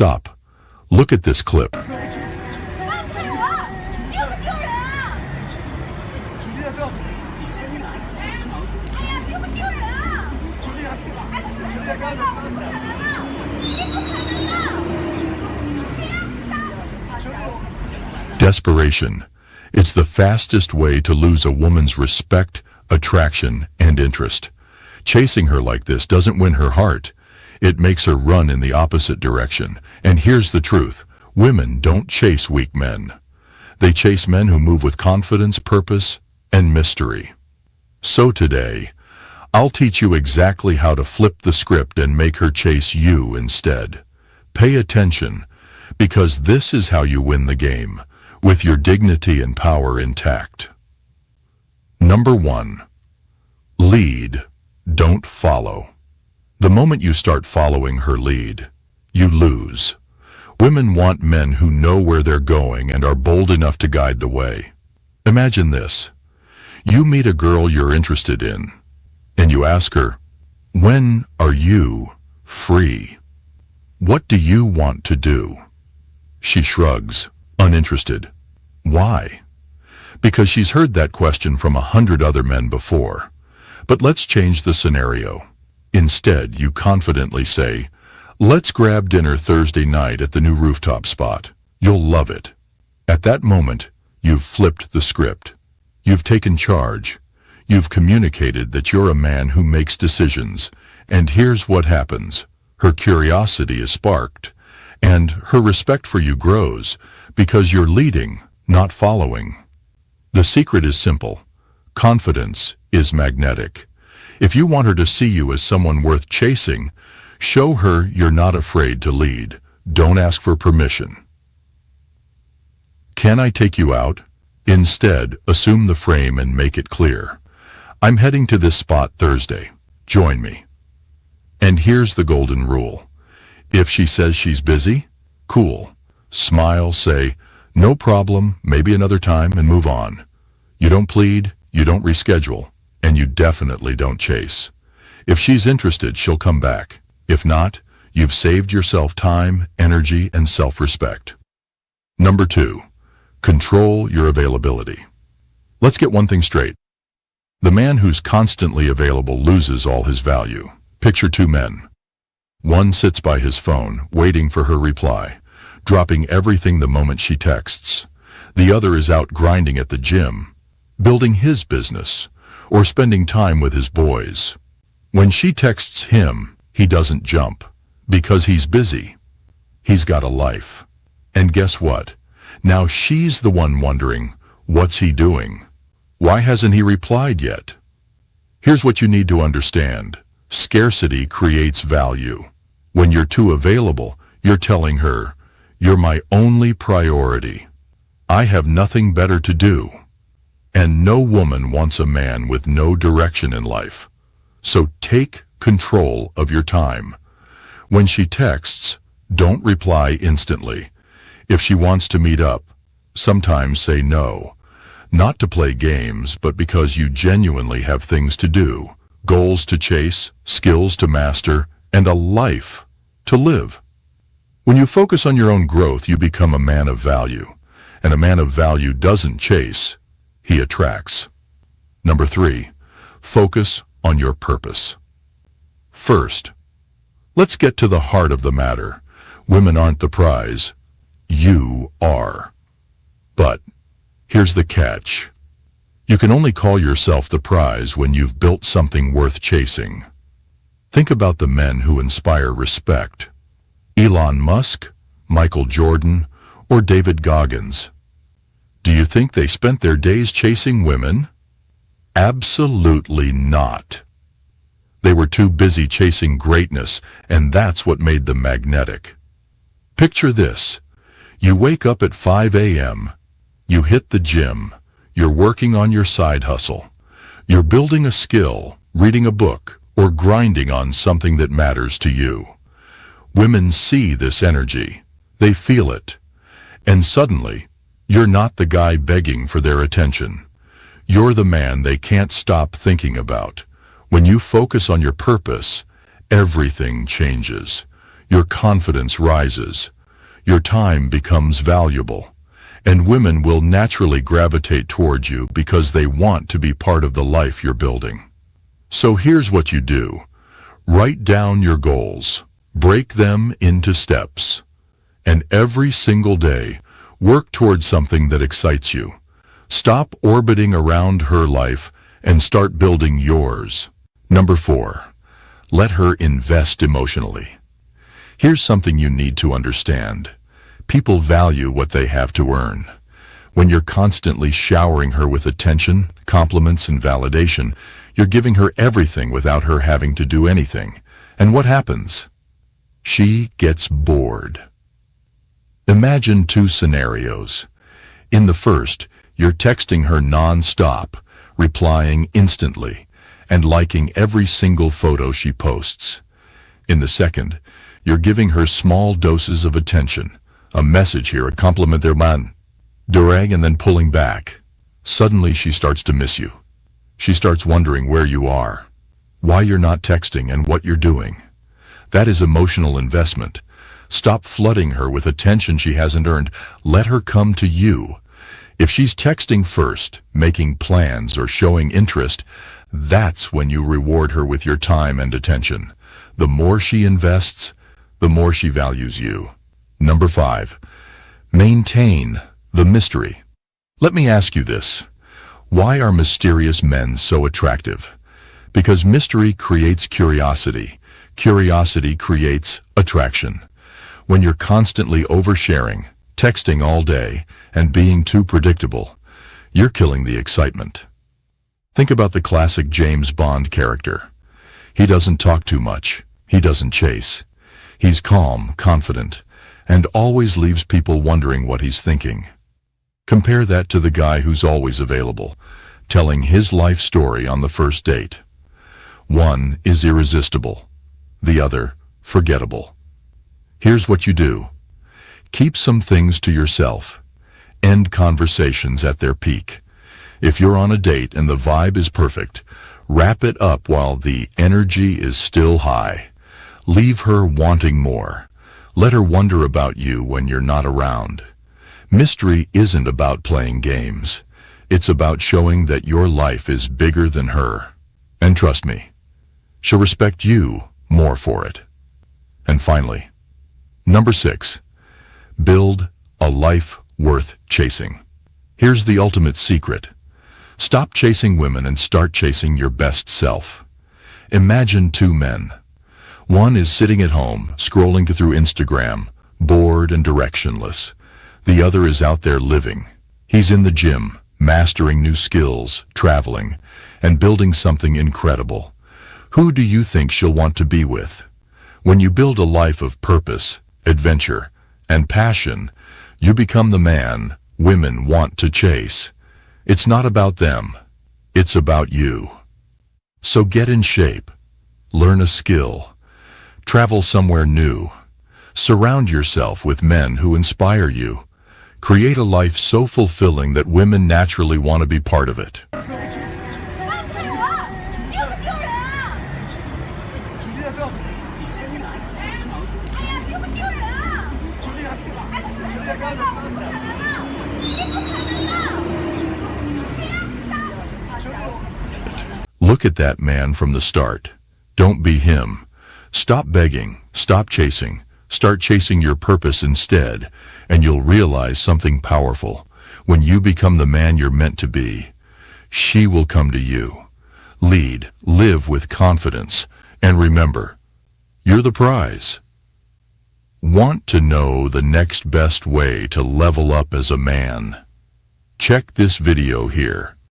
Stop. Look at this clip. Desperation. It's the fastest way to lose a woman's respect, attraction, and interest. Chasing her like this doesn't win her heart. It makes her run in the opposite direction. And here's the truth. Women don't chase weak men. They chase men who move with confidence, purpose, and mystery. So today, I'll teach you exactly how to flip the script and make her chase you instead. Pay attention, because this is how you win the game, with your dignity and power intact. Number 1. Lead, don't follow. The moment you start following her lead, you lose. Women want men who know where they're going and are bold enough to guide the way. Imagine this. You meet a girl you're interested in, and you ask her, "When are you free? What do you want to do?" She shrugs, uninterested. Why? Because she's heard that question from 100 other men before. But let's change the scenario. Instead, you confidently say, "Let's grab dinner Thursday night at the new rooftop spot. You'll love it." At that moment, you've flipped the script. You've taken charge. You've communicated that you're a man who makes decisions. And here's what happens. Her curiosity is sparked, and her respect for you grows, because you're leading, not following. The secret is simple. Confidence is magnetic. If you want her to see you as someone worth chasing, show her you're not afraid to lead. Don't ask for permission. "Can I take you out?" Instead, assume the frame and make it clear. "I'm heading to this spot Thursday. Join me." And here's the golden rule. If she says she's busy, cool. Smile, say, "No problem, maybe another time," and move on. You don't plead, you don't reschedule, and you definitely don't chase. If she's interested, she'll come back. If not, you've saved yourself time, energy, and self-respect. Number 2. Control your availability. Let's get one thing straight. The man who's constantly available loses all his value. Picture 2 men. One sits by his phone, waiting for her reply, dropping everything the moment she texts. The other is out grinding at the gym, building his business, or spending time with his boys. When she texts him, he doesn't jump, because he's busy. He's got a life. And guess what? Now she's the one wondering, what's he doing? Why hasn't he replied yet? Here's what you need to understand. Scarcity creates value. When you're too available, you're telling her, "You're my only priority. I have nothing better to do." And no woman wants a man with no direction in life. So take control of your time. When she texts, don't reply instantly. If she wants to meet up, sometimes say no. Not to play games, but because you genuinely have things to do, goals to chase, skills to master, and a life to live. When you focus on your own growth, you become a man of value. And a man of value doesn't chase, he attracts. Number 3, focus on your purpose. First, let's get to the heart of the matter. Women aren't the prize. You are. But here's the catch. You can only call yourself the prize when you've built something worth chasing. Think about the men who inspire respect. Elon Musk, Michael Jordan, or David Goggins. Do you think they spent their days chasing women? Absolutely not. They were too busy chasing greatness, and that's what made them magnetic. Picture this. You wake up at 5 a.m., you hit the gym, you're working on your side hustle, you're building a skill, reading a book, or grinding on something that matters to you. Women see this energy, they feel it, and suddenly, you're not the guy begging for their attention. You're the man they can't stop thinking about. When you focus on your purpose, everything changes. your confidence rises, your time becomes valuable, and women will naturally gravitate towards you because they want to be part of the life you're building. So here's what you do. Write down your goals, break them into steps, and every single day, work towards something that excites you. Stop orbiting around her life and start building yours. Number 4. Let her invest emotionally. Here's something you need to understand. People value what they have to earn. When you're constantly showering her with attention, compliments, and validation, you're giving her everything without her having to do anything. And what happens? She gets bored. Imagine 2 scenarios. In the first, you're texting her non-stop, replying instantly, and liking every single photo she posts. In the second, you're giving her small doses of attention, a message here, a compliment there, man, durag, and then pulling back. Suddenly she starts to miss you. She starts wondering where you are, why you're not texting, and what you're doing. That is emotional investment. Stop flooding her with attention she hasn't earned. Let her come to you. If she's texting first, making plans, or showing interest, that's when you reward her with your time and attention. The more she invests, the more she values you. Number 5. Maintain the mystery. Let me ask you this. Why are mysterious men so attractive? Because mystery creates curiosity. Curiosity creates attraction. When you're constantly oversharing, texting all day, and being too predictable, you're killing the excitement. Think about the classic James Bond character. He doesn't talk too much. He doesn't chase. He's calm, confident, and always leaves people wondering what he's thinking. Compare that to the guy who's always available, telling his life story on the first date. One is irresistible, the other forgettable. Here's what you do. Keep some things to yourself. End conversations at their peak. If you're on a date and the vibe is perfect, wrap it up while the energy is still high. Leave her wanting more. Let her wonder about you when you're not around. Mystery isn't about playing games. It's about showing that your life is bigger than her. And trust me, she'll respect you more for it. And finally, number 6. Build a life worth chasing. Here's the ultimate secret. Stop chasing women and start chasing your best self. Imagine 2 men. One is sitting at home, scrolling through Instagram, bored and directionless. The other is out there living. He's in the gym, mastering new skills, traveling, and building something incredible. Who do you think she'll want to be with? When you build a life of purpose, adventure, and passion, you become the man women want to chase. It's not about them. It's about you. So get in shape. Learn a skill. Travel somewhere new. Surround yourself with men who inspire you. Create a life so fulfilling that women naturally want to be part of it. Look at that man from the start. Don't be him. Stop begging, stop chasing, start chasing your purpose instead, and you'll realize something powerful. When you become the man you're meant to be, she will come to you. Lead, live with confidence, and remember, you're the prize. Want to know the next best way to level up as a man? Check this video here.